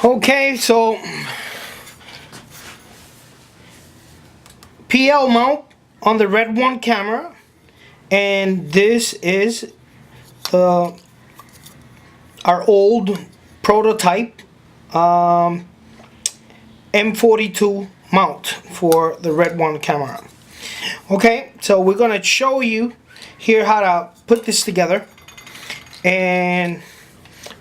Okay, so PL mount on the Red One camera, and this is the our old prototype M42 mount for the Red One camera. Okay, so we're gonna show you here how to put this together, and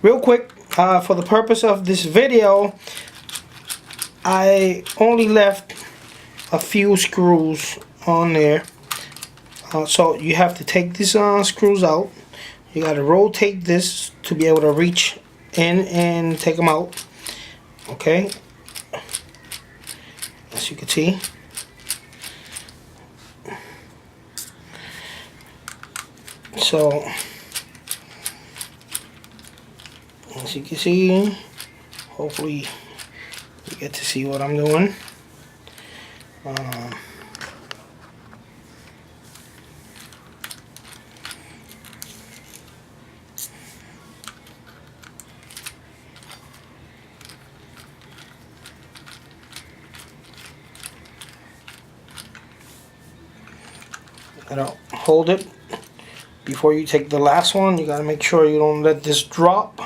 real quick, for the purpose of this video, I only left a few screws on there. So you have to take these screws out. You got to rotate this to be able to reach in and take them out. Okay, as you can see. So as you can see, hopefully you get to see what I'm doing. Gotta hold it before you take the last one. You gotta make sure you don't let this drop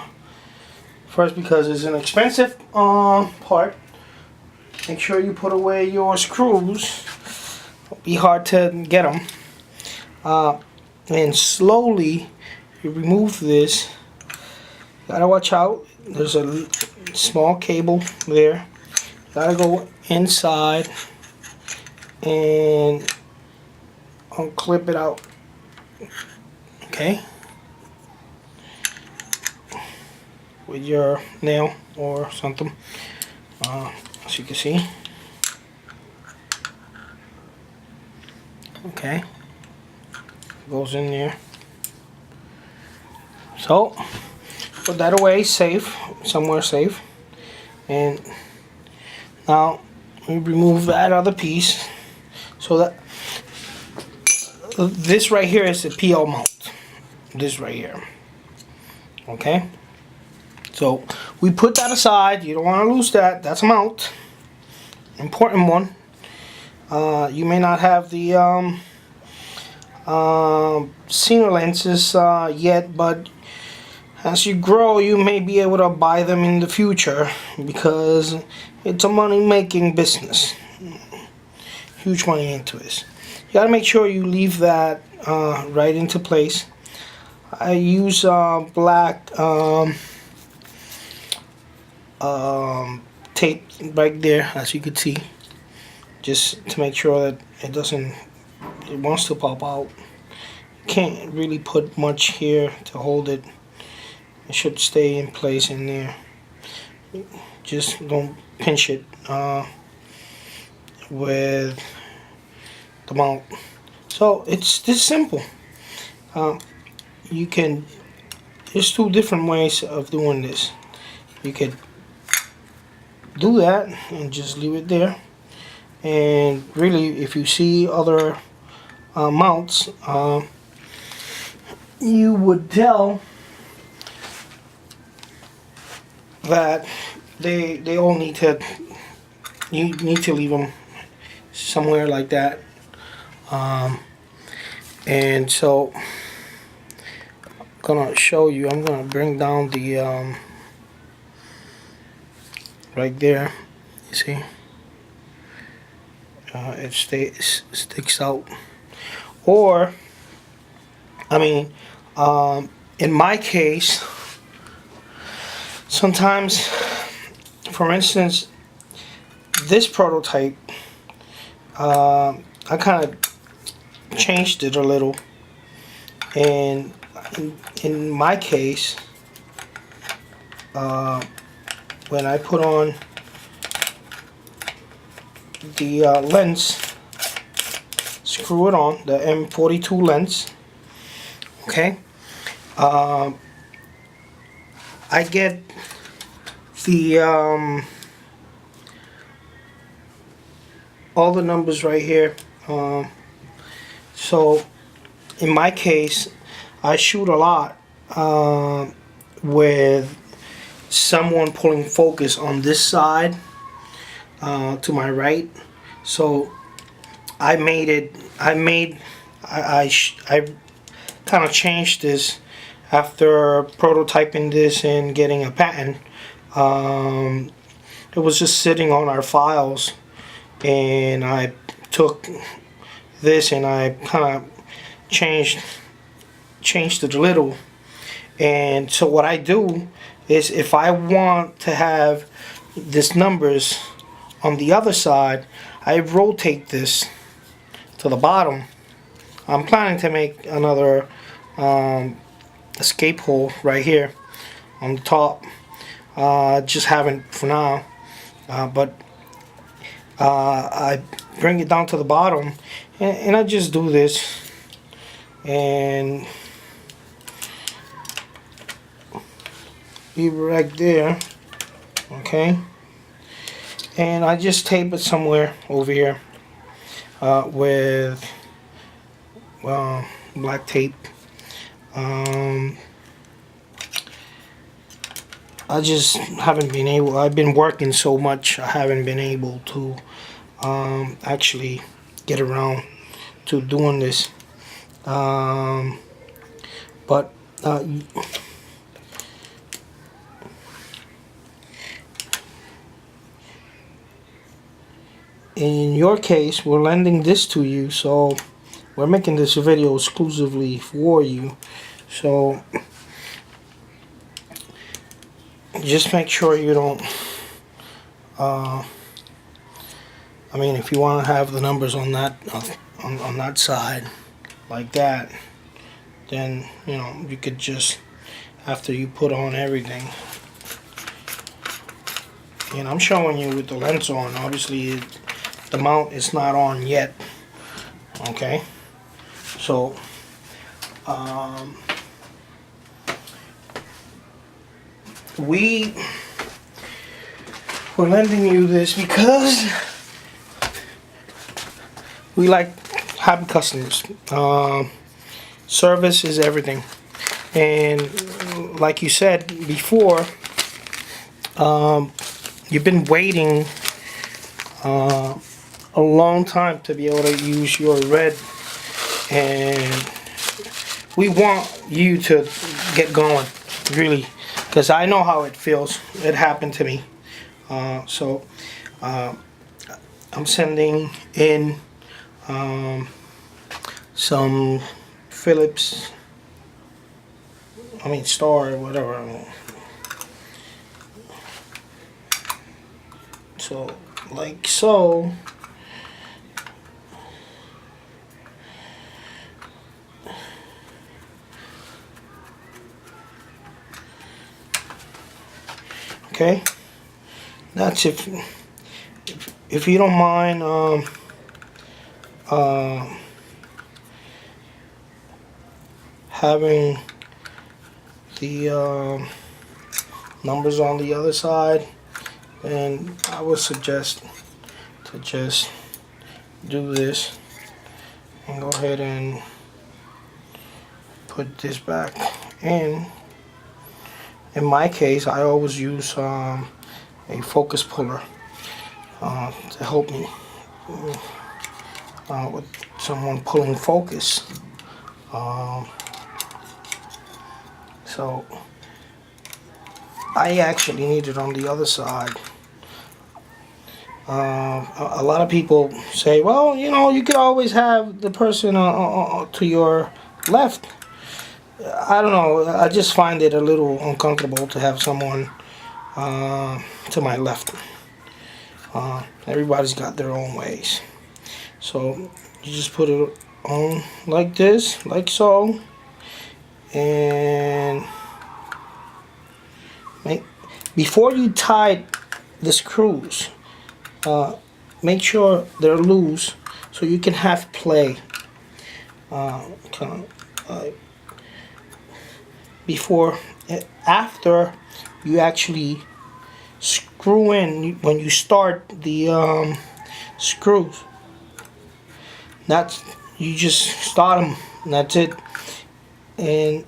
first, because it's an expensive part. Make sure you put away your screws. It'll be hard to get them. And slowly you remove this. Gotta watch out. There's a small cable there. Gotta go inside and unclip it out. Okay, with your nail or something. As you can see. Okay, goes in there. So put that away, safe, somewhere safe. And now we remove that other piece. So that this right here is the PL mount. This right here. Okay. So we put that aside. You don't want to lose that. That's a mount. Important one. You may not have the senior lenses yet, but as you grow, you may be able to buy them in the future, because it's a money-making business. Huge money into this. You gotta make sure you leave that right into place. I use black tape right there, as you can see, just to make sure that it wants to pop out. Can't really put much here to hold it. It should stay in place in there. Just don't pinch it with the mount. So it's this simple. There's two different ways of doing this. You could do that and just leave it there, and really, if you see other mounts, you would tell that they all need to, you need to leave them somewhere like that. And so I'm gonna show you. I'm gonna bring down the right there. You see, it sticks out. Or, I mean, in my case, sometimes, for instance, this prototype, I kind of changed it a little, and in my case, when I put on the lens, screw it on, the M42 lens, okay, I get the all the numbers right here. So in my case, I shoot a lot with someone pulling focus on this side to my right. So I made it. I kind of changed this after prototyping this and getting a patent. Um, it was just sitting on our files, and I took this and I kind of changed it a little. And so what I do is, if I want to have this numbers on the other side, I rotate this to the bottom. I'm planning to make another escape hole right here on the top. Just haven't for now, but I bring it down to the bottom, and I just do this, and be right there, okay, and I just tape it somewhere over here with black tape. I just haven't been able, I've been working so much, I haven't been able to actually get around to doing this. But in your case, we're lending this to you, so we're making this video exclusively for you. So just make sure you don't I mean, if you want to have the numbers on that on that side like that, then you know, you could just, after you put on everything, and I'm showing you with the lens on, obviously the mount is not on yet, okay, so we're lending you this because we like happy customers. Service is everything, and like you said before, you've been waiting a long time to be able to use your red, and we want you to get going, really, because I know how it feels. It happened to me. So I'm sending in some Phillips, Star, whatever. So, like so. Okay, that's if you don't mind having the numbers on the other side, then I would suggest to just do this and go ahead and put this back in. In my case, I always use a focus puller to help me with someone pulling focus. So I actually need it on the other side. A lot of people say, well, you know, you could always have the person to your left. I don't know, I just find it a little uncomfortable to have someone to my left. Everybody's got their own ways. So you just put it on like this, like so, and before you tie the screws, make sure they're loose so you can have play. After you actually screw in, when you start the screws, that's, you just start them, and that's it. And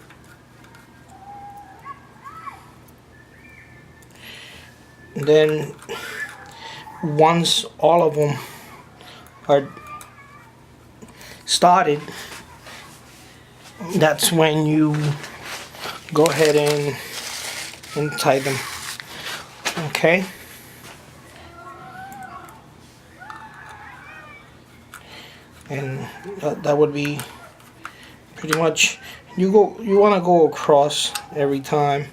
then once all of them are started, that's when you go ahead and tie them. Okay. And that would be pretty much, you want to go across every time.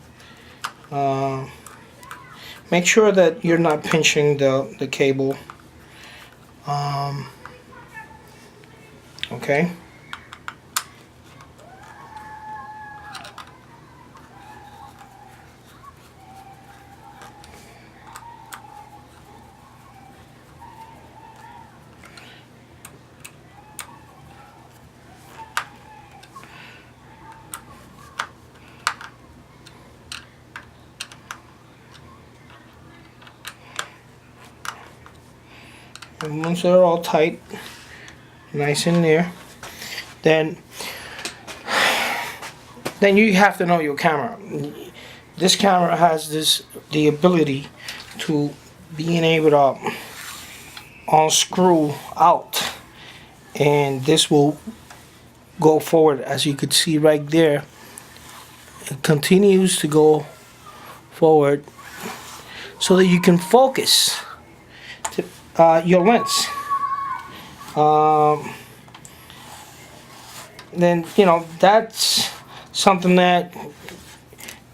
Make sure that you're not pinching the cable. Okay. And once they're all tight, nice in there, then you have to know your camera. This camera has the ability to being able to unscrew out, and this will go forward. As you could see right there, it continues to go forward so that you can focus your lens. Then that's something that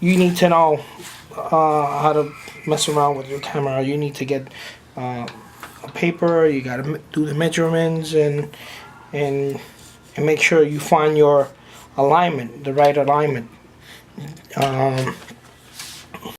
you need to know how to mess around with your camera. You need to get a paper. You got to do the measurements and make sure you find your alignment, the right alignment.